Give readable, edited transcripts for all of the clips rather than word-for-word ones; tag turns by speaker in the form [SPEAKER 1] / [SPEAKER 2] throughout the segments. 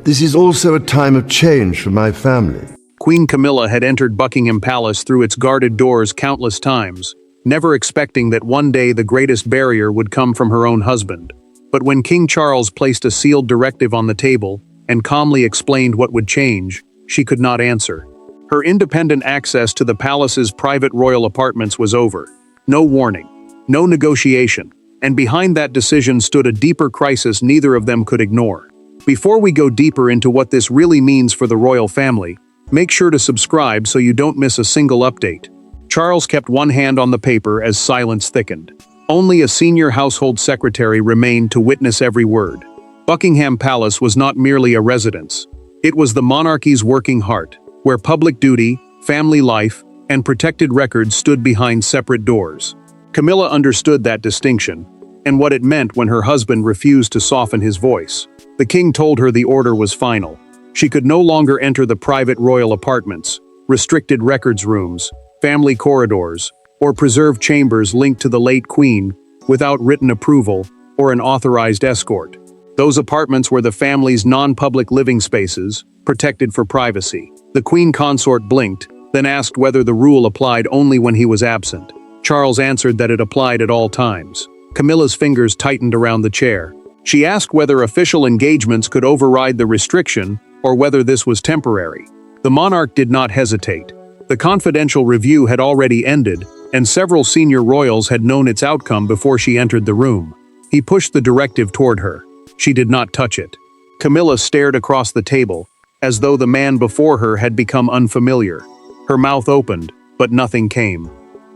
[SPEAKER 1] This is also a time of change for my family.
[SPEAKER 2] Queen Camilla had entered Buckingham Palace through its guarded doors countless times, never expecting that one day the greatest barrier would come from her own husband. But when King Charles placed a sealed directive on the table and calmly explained what would change, she could not answer. Her independent access to the palace's private royal apartments was over. No warning, no negotiation, and behind that decision stood a deeper crisis neither of them could ignore. Before we go deeper into what this really means for the royal family, make sure to subscribe so you don't miss a single update. Charles kept one hand on the paper as silence thickened. Only a senior household secretary remained to witness every word. Buckingham Palace was not merely a residence. It was the monarchy's working heart, where public duty, family life, and protected records stood behind separate doors. Camilla understood that distinction, and what it meant when her husband refused to soften his voice. The king told her the order was final. She could no longer enter the private royal apartments, restricted records rooms, family corridors, or preserved chambers linked to the late queen without written approval or an authorized escort. Those apartments were the family's non-public living spaces, protected for privacy. The queen consort blinked, then asked whether the rule applied only when he was absent. Charles answered that it applied at all times. Camilla's fingers tightened around the chair. She asked whether official engagements could override the restriction or whether this was temporary. The monarch did not hesitate. The confidential review had already ended, and several senior royals had known its outcome before she entered the room. He pushed the directive toward her. She did not touch it. Camilla stared across the table, as though the man before her had become unfamiliar. Her mouth opened, but nothing came.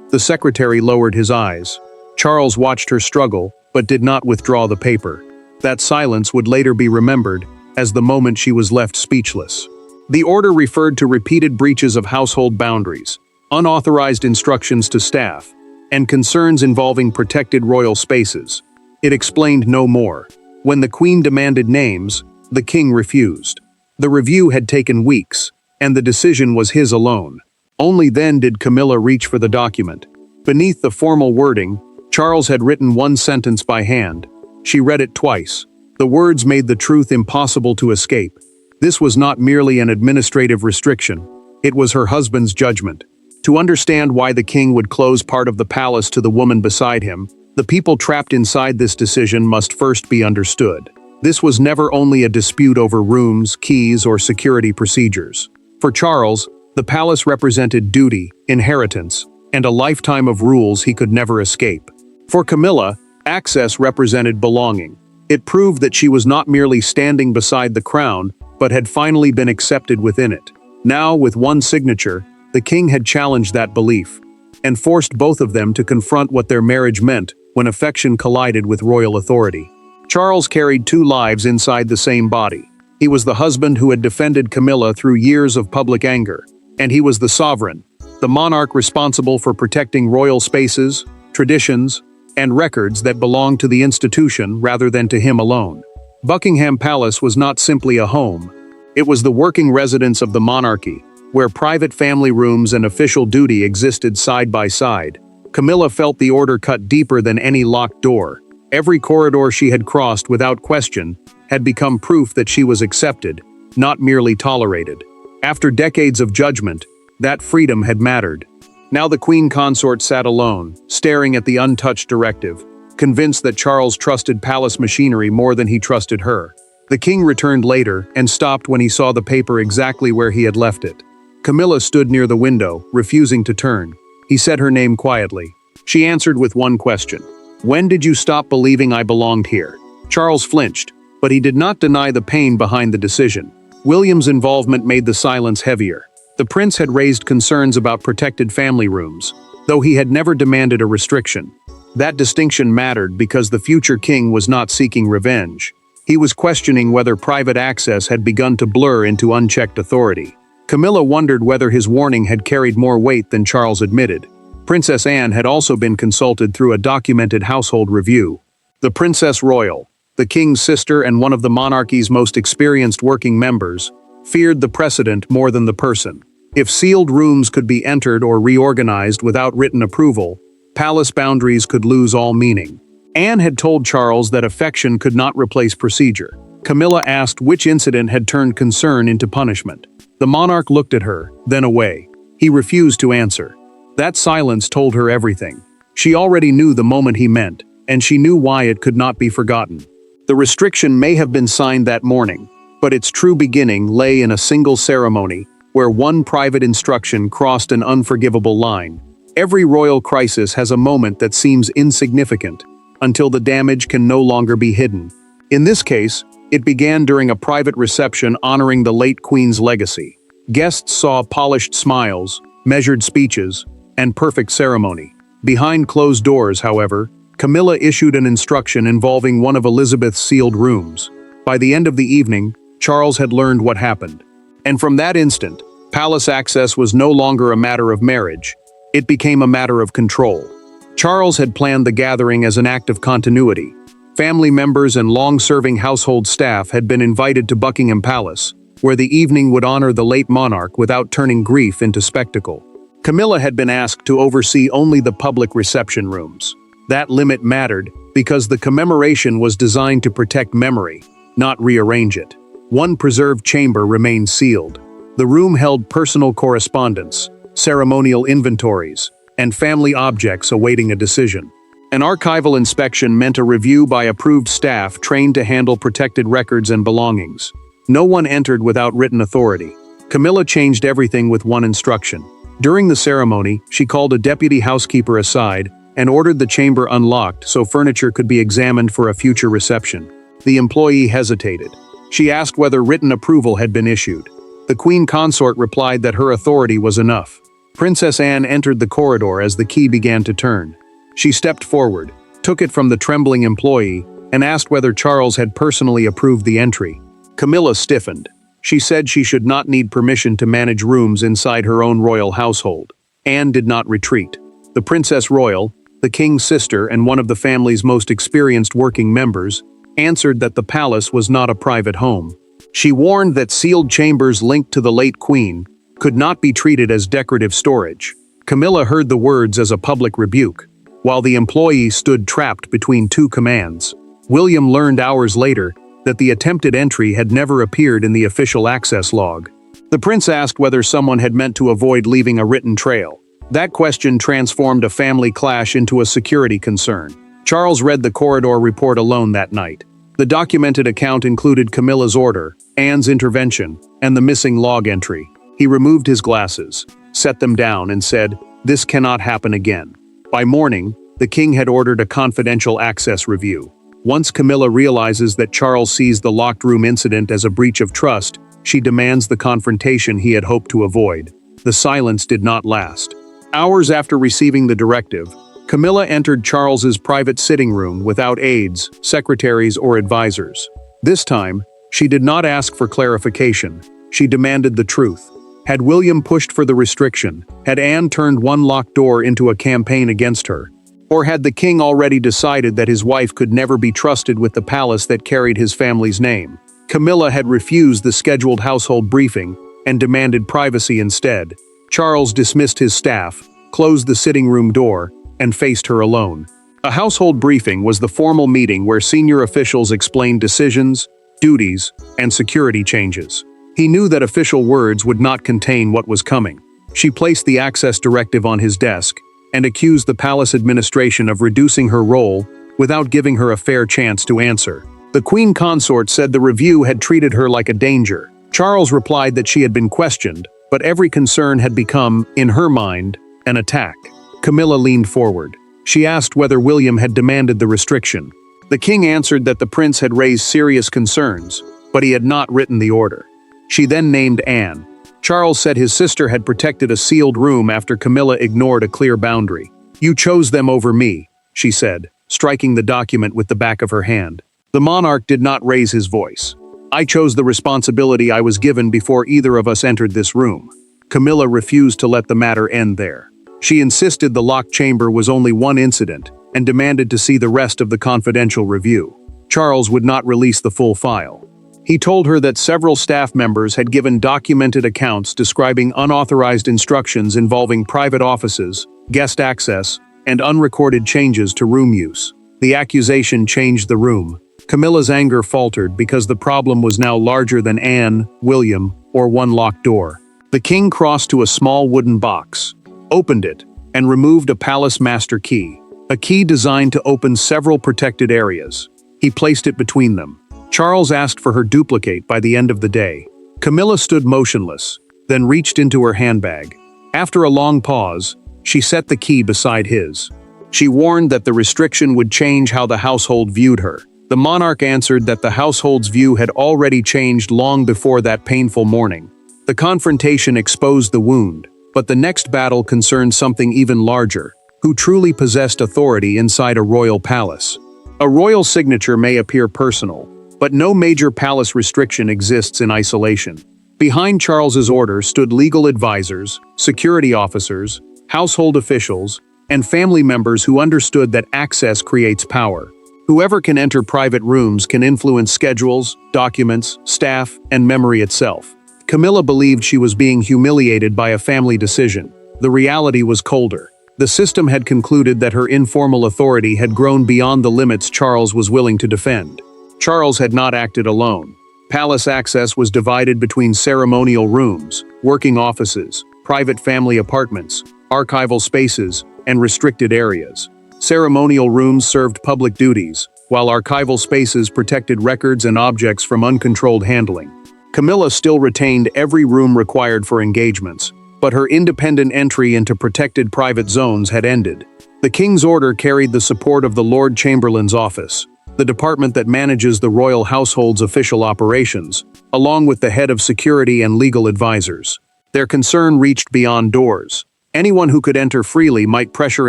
[SPEAKER 2] The secretary lowered his eyes. Charles watched her struggle, but did not withdraw the paper. That silence would later be remembered as the moment she was left speechless. The order referred to repeated breaches of household boundaries, unauthorized instructions to staff, and concerns involving protected royal spaces. It explained no more. When the queen demanded names, the king refused. The review had taken weeks, and the decision was his alone. Only then did Camilla reach for the document. Beneath the formal wording, Charles had written one sentence by hand. She read it twice. The words made the truth impossible to escape. This was not merely an administrative restriction. It was her husband's judgment. To understand why the king would close part of the palace to the woman beside him, the people trapped inside this decision must first be understood. This was never only a dispute over rooms, keys, or security procedures. For Charles, the palace represented duty, inheritance, and a lifetime of rules he could never escape. For Camilla, access represented belonging. It proved that she was not merely standing beside the crown, but had finally been accepted within it. Now, with one signature, the king had challenged that belief, and forced both of them to confront what their marriage meant when affection collided with royal authority. Charles carried two lives inside the same body. He was the husband who had defended Camilla through years of public anger, and he was the sovereign, the monarch responsible for protecting royal spaces, traditions, and records that belonged to the institution rather than to him alone. Buckingham Palace was not simply a home. It was the working residence of the monarchy, where private family rooms and official duty existed side by side. Camilla felt the order cut deeper than any locked door. Every corridor she had crossed without question had become proof that she was accepted, not merely tolerated. After decades of judgment, that freedom had mattered. Now the queen consort sat alone, staring at the untouched directive, convinced that Charles trusted palace machinery more than he trusted her. The king returned later and stopped when he saw the paper exactly where he had left it. Camilla stood near the window, refusing to turn. He said her name quietly. She answered with one question. "When did you stop believing I belonged here?" Charles flinched, but he did not deny the pain behind the decision. William's involvement made the silence heavier. The prince had raised concerns about protected family rooms, though he had never demanded a restriction. That distinction mattered because the future king was not seeking revenge. He was questioning whether private access had begun to blur into unchecked authority. Camilla wondered whether his warning had carried more weight than Charles admitted. Princess Anne had also been consulted through a documented household review. The Princess Royal, the king's sister and one of the monarchy's most experienced working members, feared the precedent more than the person. If sealed rooms could be entered or reorganized without written approval, palace boundaries could lose all meaning. Anne had told Charles that affection could not replace procedure. Camilla asked which incident had turned concern into punishment. The monarch looked at her, then away. He refused to answer. That silence told her everything. She already knew the moment he meant, and she knew why it could not be forgotten. The restriction may have been signed that morning, but its true beginning lay in a single ceremony, where one private instruction crossed an unforgivable line. Every royal crisis has a moment that seems insignificant, until the damage can no longer be hidden. In this case, it began during a private reception honoring the late Queen's legacy. Guests saw polished smiles, measured speeches, and perfect ceremony. Behind closed doors, however, Camilla issued an instruction involving one of Elizabeth's sealed rooms. By the end of the evening, Charles had learned what happened. And from that instant, palace access was no longer a matter of marriage. It became a matter of control. Charles had planned the gathering as an act of continuity. Family members and long-serving household staff had been invited to Buckingham Palace, where the evening would honor the late monarch without turning grief into spectacle. Camilla had been asked to oversee only the public reception rooms. That limit mattered because the commemoration was designed to protect memory, not rearrange it. One preserved chamber remained sealed. The room held personal correspondence, ceremonial inventories, and family objects awaiting a decision. An archival inspection meant a review by approved staff trained to handle protected records and belongings. No one entered without written authority. Camilla changed everything with one instruction. During the ceremony, she called a deputy housekeeper aside and ordered the chamber unlocked so furniture could be examined for a future reception. The employee hesitated. She asked whether written approval had been issued. The Queen Consort replied that her authority was enough. Princess Anne entered the corridor as the key began to turn. She stepped forward, took it from the trembling employee, and asked whether Charles had personally approved the entry. Camilla stiffened. She said she should not need permission to manage rooms inside her own royal household. Anne did not retreat. The Princess Royal, the king's sister and one of the family's most experienced working members, answered that the palace was not a private home. She warned that sealed chambers linked to the late queen could not be treated as decorative storage. Camilla heard the words as a public rebuke, while the employee stood trapped between two commands. William learned hours later that the attempted entry had never appeared in the official access log. The prince asked whether someone had meant to avoid leaving a written trail. That question transformed a family clash into a security concern. Charles read the corridor report alone that night. The documented account included Camilla's order, Anne's intervention, and the missing log entry. He removed his glasses, set them down, and said, "This cannot happen again." By morning, the king had ordered a confidential access review. Once Camilla realizes that Charles sees the locked room incident as a breach of trust, she demands the confrontation he had hoped to avoid. The silence did not last. Hours after receiving the directive, Camilla entered Charles's private sitting room without aides, secretaries, or advisors. This time, she did not ask for clarification. She demanded the truth. Had William pushed for the restriction? Had Anne turned one locked door into a campaign against her? Or had the king already decided that his wife could never be trusted with the palace that carried his family's name? Camilla had refused the scheduled household briefing and demanded privacy instead. Charles dismissed his staff, closed the sitting room door, and faced her alone. A household briefing was the formal meeting where senior officials explained decisions, duties, and security changes. He knew that official words would not contain what was coming. She placed the access directive on his desk and accused the palace administration of reducing her role without giving her a fair chance to answer. The Queen Consort said the review had treated her like a danger. Charles replied that she had been questioned, but every concern had become, in her mind, an attack. Camilla leaned forward. She asked whether William had demanded the restriction. The king answered that the prince had raised serious concerns, but he had not written the order. She then named Anne. Charles said his sister had protected a sealed room after Camilla ignored a clear boundary. "You chose them over me," she said, striking the document with the back of her hand. The monarch did not raise his voice. "I chose the responsibility I was given before either of us entered this room." Camilla refused to let the matter end there. She insisted the locked chamber was only one incident and demanded to see the rest of the confidential review. Charles would not release the full file. He told her that several staff members had given documented accounts describing unauthorized instructions involving private offices, guest access, and unrecorded changes to room use. The accusation changed the room. Camilla's anger faltered because the problem was now larger than Anne, William, or one locked door. The king crossed to a small wooden box, opened it, and removed a palace master key, a key designed to open several protected areas. He placed it between them. Charles asked for her duplicate by the end of the day. Camilla stood motionless, then reached into her handbag. After a long pause, she set the key beside his. She warned that the restriction would change how the household viewed her. The monarch answered that the household's view had already changed long before that painful morning. The confrontation exposed the wound, but the next battle concerned something even larger: who truly possessed authority inside a royal palace. A royal signature may appear personal, but no major palace restriction exists in isolation. Behind Charles's order stood legal advisors, security officers, household officials, and family members who understood that access creates power. Whoever can enter private rooms can influence schedules, documents, staff, and memory itself. Camilla believed she was being humiliated by a family decision. The reality was colder. The system had concluded that her informal authority had grown beyond the limits Charles was willing to defend. Charles had not acted alone. Palace access was divided between ceremonial rooms, working offices, private family apartments, archival spaces, and restricted areas. Ceremonial rooms served public duties, while archival spaces protected records and objects from uncontrolled handling. Camilla still retained every room required for engagements, but her independent entry into protected private zones had ended. The king's order carried the support of the Lord Chamberlain's office, the department that manages the royal household's official operations, along with the head of security and legal advisors. Their concern reached beyond doors. Anyone who could enter freely might pressure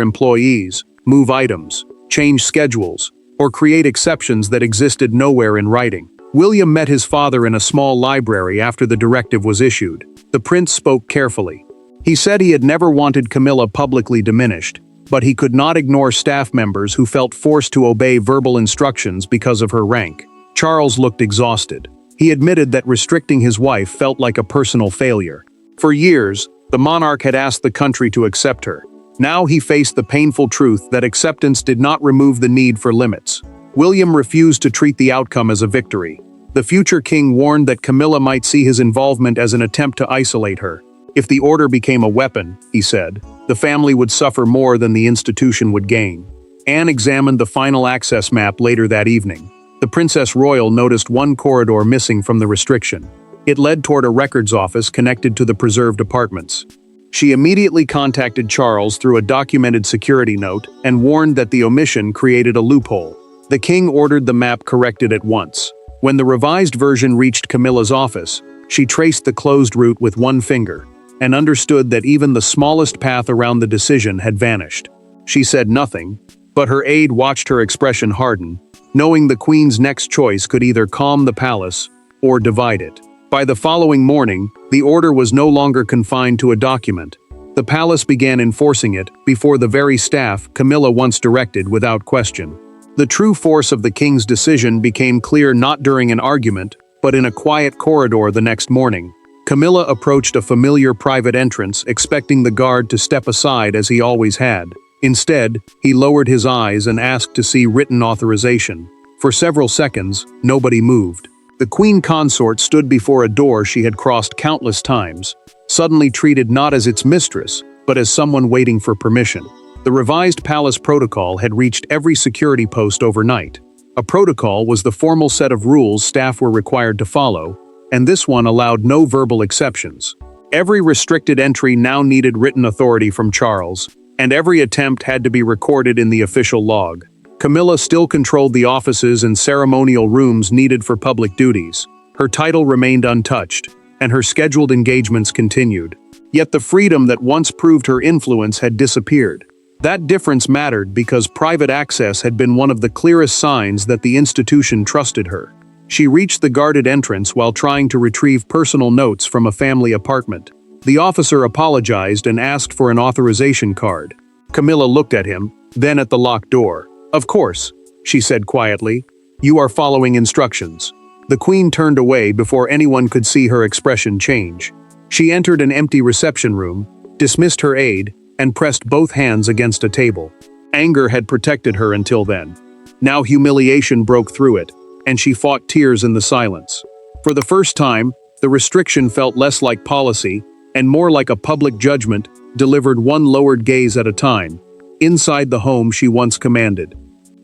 [SPEAKER 2] employees, move items, change schedules, or create exceptions that existed nowhere in writing. William met his father in a small library after the directive was issued. The prince spoke carefully. He said he had never wanted Camilla publicly diminished, but he could not ignore staff members who felt forced to obey verbal instructions because of her rank. Charles looked exhausted. He admitted that restricting his wife felt like a personal failure. For years, the monarch had asked the country to accept her. Now he faced the painful truth that acceptance did not remove the need for limits. William refused to treat the outcome as a victory. The future king warned that Camilla might see his involvement as an attempt to isolate her. If the order became a weapon, he said, the family would suffer more than the institution would gain. Anne examined the final access map later that evening. The Princess Royal noticed one corridor missing from the restriction. It led toward a records office connected to the preserved apartments. She immediately contacted Charles through a documented security note and warned that the omission created a loophole. The king ordered the map corrected at once. When the revised version reached Camilla's office, she traced the closed route with one finger and understood that even the smallest path around the decision had vanished. She said nothing, but her aide watched her expression harden, knowing the queen's next choice could either calm the palace or divide it. By the following morning, the order was no longer confined to a document. The palace began enforcing it before the very staff Camilla once directed without question. The true force of the king's decision became clear not during an argument, but in a quiet corridor the next morning. Camilla approached a familiar private entrance, expecting the guard to step aside as he always had. Instead, he lowered his eyes and asked to see written authorization. For several seconds, nobody moved. The queen consort stood before a door she had crossed countless times, suddenly treated not as its mistress, but as someone waiting for permission. The revised palace protocol had reached every security post overnight. A protocol was the formal set of rules staff were required to follow, and this one allowed no verbal exceptions. Every restricted entry now needed written authority from Charles, and every attempt had to be recorded in the official log. Camilla still controlled the offices and ceremonial rooms needed for public duties. Her title remained untouched, and her scheduled engagements continued. Yet the freedom that once proved her influence had disappeared. That difference mattered because private access had been one of the clearest signs that the institution trusted her. She reached the guarded entrance while trying to retrieve personal notes from a family apartment. The officer apologized and asked for an authorization card. Camilla looked at him, then at the locked door. "Of course," she said quietly. "You are following instructions." The queen turned away before anyone could see her expression change. She entered an empty reception room, dismissed her aide, and pressed both hands against a table. Anger had protected her until then. Now humiliation broke through it. and she fought tears in the silence. For the first time, the restriction felt less like policy and more like a public judgment delivered one lowered gaze at a time, inside the home she once commanded.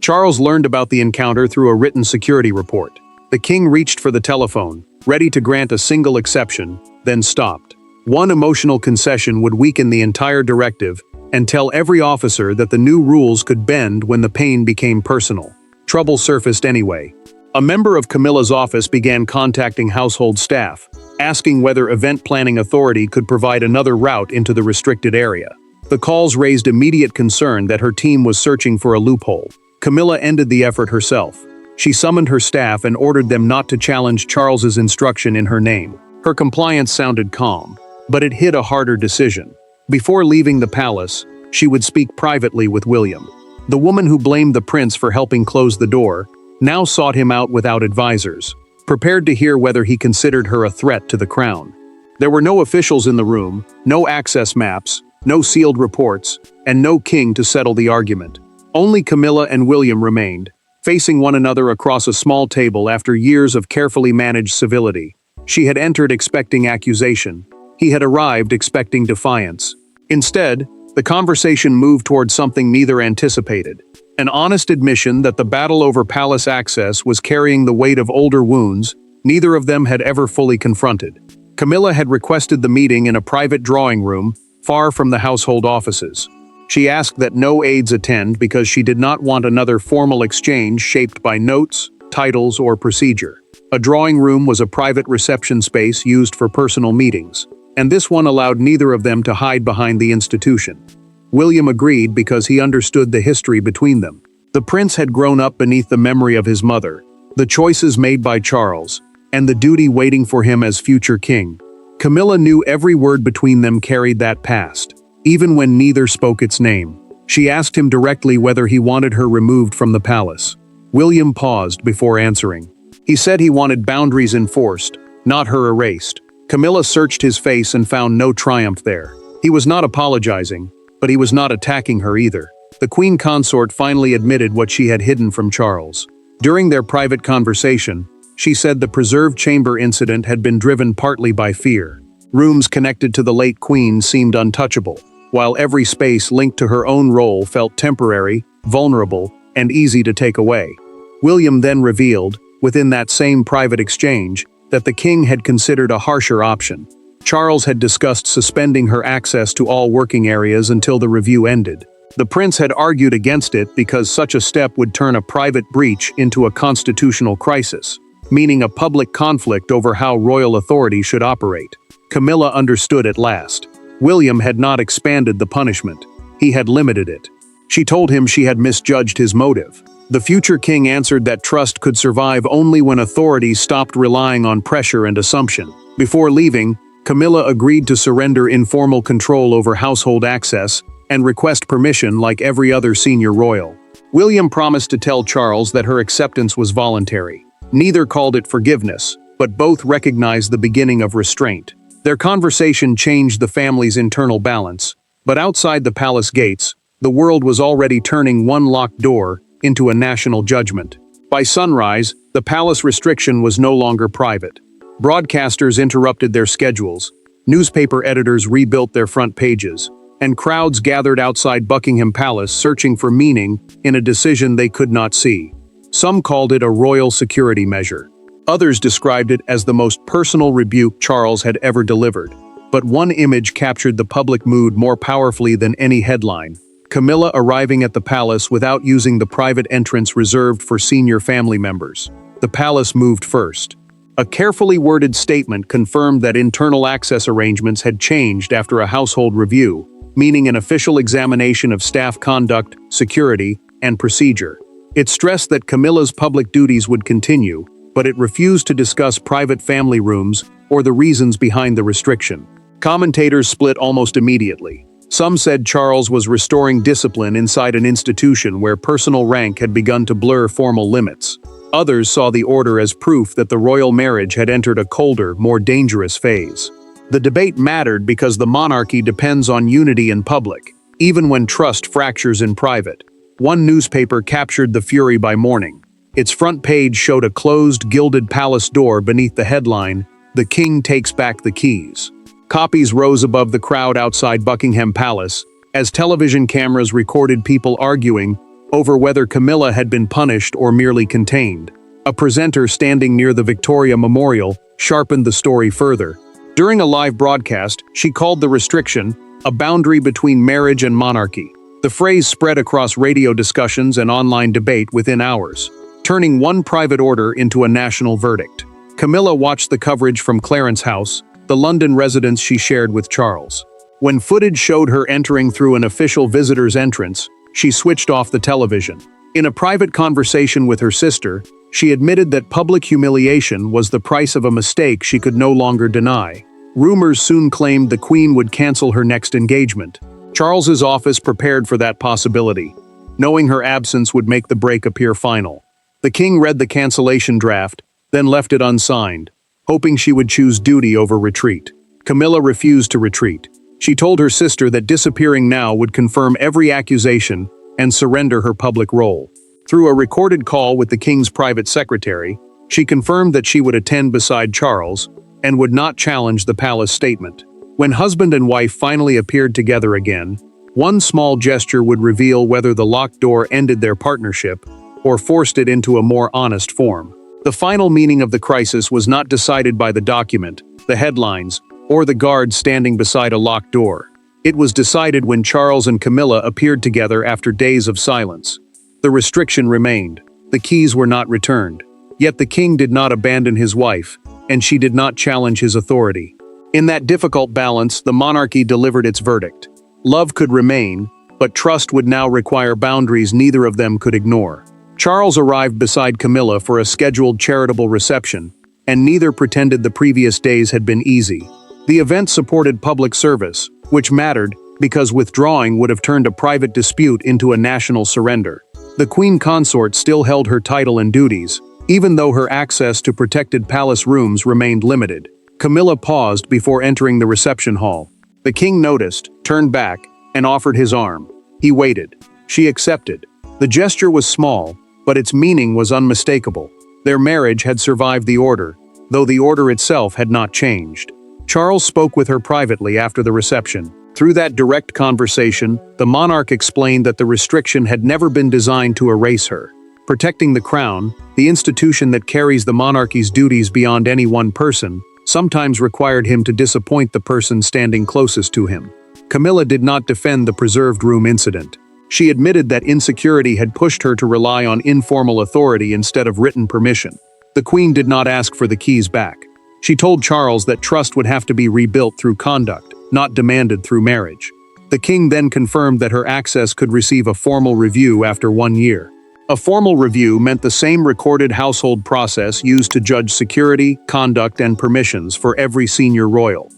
[SPEAKER 2] Charles learned about the encounter through a written security report. The king reached for the telephone, ready to grant a single exception, then stopped. One emotional concession would weaken the entire directive and tell every officer that the new rules could bend when the pain became personal. Trouble surfaced anyway. A member of Camilla's office began contacting household staff, asking whether event planning authority could provide another route into the restricted area. The calls raised immediate concern that her team was searching for a loophole. Camilla ended the effort herself. She summoned her staff and ordered them not to challenge Charles's instruction in her name. Her compliance sounded calm, but it hid a harder decision. Before leaving the palace, she would speak privately with William. The woman who blamed the prince for helping close the door now sought him out without advisors, prepared to hear whether he considered her a threat to the crown. There were no officials in the room, no access maps, no sealed reports, and no king to settle the argument. Only Camilla and William remained, facing one another across a small table after years of carefully managed civility. She had entered expecting accusation. He had arrived expecting defiance. Instead, the conversation moved toward something neither anticipated. An honest admission that the battle over palace access was carrying the weight of older wounds neither of them had ever fully confronted. Camilla had requested the meeting in a private drawing room, far from the household offices. She asked that no aides attend because she did not want another formal exchange shaped by notes, titles, or procedure. A drawing room was a private reception space used for personal meetings, and this one allowed neither of them to hide behind the institution. William agreed because he understood the history between them. The prince had grown up beneath the memory of his mother, the choices made by Charles, and the duty waiting for him as future king. Camilla knew every word between them carried that past, even when neither spoke its name. She asked him directly whether he wanted her removed from the palace. William paused before answering. He said he wanted boundaries enforced, not her erased. Camilla searched his face and found no triumph there. He was not apologizing, but he was not attacking her either. The queen consort finally admitted what she had hidden from Charles. During their private conversation, she said the preserved chamber incident had been driven partly by fear. Rooms connected to the late queen seemed untouchable, while every space linked to her own role felt temporary, vulnerable, and easy to take away. William then revealed, within that same private exchange, that the king had considered a harsher option. Charles had discussed suspending her access to all working areas until the review ended. The prince had argued against it because such a step would turn a private breach into a constitutional crisis, meaning a public conflict over how royal authority should operate. Camilla understood at last. William had not expanded the punishment. He had limited it. She told him she had misjudged his motive. The future king answered that trust could survive only when authorities stopped relying on pressure and assumption. Before leaving, Camilla agreed to surrender informal control over household access and request permission like every other senior royal. William promised to tell Charles that her acceptance was voluntary. Neither called it forgiveness, but both recognized the beginning of restraint. Their conversation changed the family's internal balance, but outside the palace gates, the world was already turning one locked door into a national judgment. By sunrise, the palace restriction was no longer private. Broadcasters interrupted their schedules, newspaper editors rebuilt their front pages, and crowds gathered outside Buckingham Palace searching for meaning in a decision they could not see. Some called it a royal security measure. Others described it as the most personal rebuke Charles had ever delivered. But one image captured the public mood more powerfully than any headline. Camilla arriving at the palace without using the private entrance reserved for senior family members. The palace moved first. A carefully worded statement confirmed that internal access arrangements had changed after a household review, meaning an official examination of staff conduct, security, and procedure. It stressed that Camilla's public duties would continue, but it refused to discuss private family rooms or the reasons behind the restriction. Commentators split almost immediately. Some said Charles was restoring discipline inside an institution where personal rank had begun to blur formal limits. Others saw the order as proof that the royal marriage had entered a colder, more dangerous phase. The debate mattered because the monarchy depends on unity in public, even when trust fractures in private. One newspaper captured the fury by morning. Its front page showed a closed, gilded palace door beneath the headline, "The King Takes Back the Keys." Copies rose above the crowd outside Buckingham Palace, as television cameras recorded people arguing over whether Camilla had been punished or merely contained. A presenter standing near the Victoria Memorial sharpened the story further. During a live broadcast, she called the restriction a boundary between marriage and monarchy. The phrase spread across radio discussions and online debate within hours, turning one private order into a national verdict. Camilla watched the coverage from Clarence House, the London residence she shared with Charles. When footage showed her entering through an official visitor's entrance, she switched off the television. In a private conversation with her sister, she admitted that public humiliation was the price of a mistake she could no longer deny. Rumors soon claimed the Queen would cancel her next engagement. Charles's office prepared for that possibility, knowing her absence would make the break appear final. The King read the cancellation draft, then left it unsigned, hoping she would choose duty over retreat. Camilla refused to retreat. She told her sister that disappearing now would confirm every accusation and surrender her public role. Through a recorded call with the King's private secretary, she confirmed that she would attend beside Charles and would not challenge the palace statement. When husband and wife finally appeared together again, one small gesture would reveal whether the locked door ended their partnership or forced it into a more honest form. The final meaning of the crisis was not decided by the document, the headlines, or the guard standing beside a locked door. It was decided when Charles and Camilla appeared together after days of silence. The restriction remained. The keys were not returned. Yet the King did not abandon his wife, and she did not challenge his authority. In that difficult balance, the monarchy delivered its verdict. Love could remain, but trust would now require boundaries neither of them could ignore. Charles arrived beside Camilla for a scheduled charitable reception, and neither pretended the previous days had been easy. The event supported public service, which mattered because withdrawing would have turned a private dispute into a national surrender. The Queen Consort still held her title and duties, even though her access to protected palace rooms remained limited. Camilla paused before entering the reception hall. The King noticed, turned back, and offered his arm. He waited. She accepted. The gesture was small, but its meaning was unmistakable. Their marriage had survived the order, though the order itself had not changed. Charles spoke with her privately after the reception. Through that direct conversation, the monarch explained that the restriction had never been designed to erase her. Protecting the crown, the institution that carries the monarchy's duties beyond any one person, sometimes required him to disappoint the person standing closest to him. Camilla did not defend the preserved room incident. She admitted that insecurity had pushed her to rely on informal authority instead of written permission. The Queen did not ask for the keys back. She told Charles that trust would have to be rebuilt through conduct, not demanded through marriage. The King then confirmed that her access could receive a formal review after 1 year. A formal review meant the same recorded household process used to judge security, conduct, and permissions for every senior royal.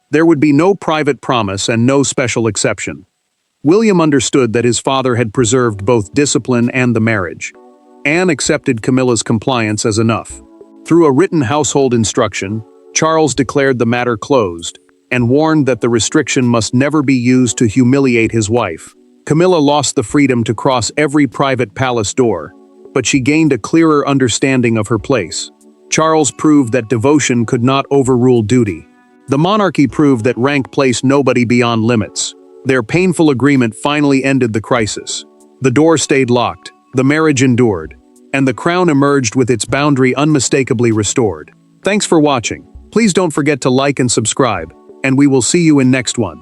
[SPEAKER 2] There would be no private promise and no special exception. William understood that his father had preserved both discipline and the marriage. Anne accepted Camilla's compliance as enough. Through a written household instruction, Charles declared the matter closed and warned that the restriction must never be used to humiliate his wife. Camilla lost the freedom to cross every private palace door, but she gained a clearer understanding of her place. Charles proved that devotion could not overrule duty. The monarchy proved that rank placed nobody beyond limits. Their painful agreement finally ended the crisis. The door stayed locked, the marriage endured, and the crown emerged with its boundary unmistakably restored. Thanks for watching. Please don't forget to like and subscribe, and we will see you in next one.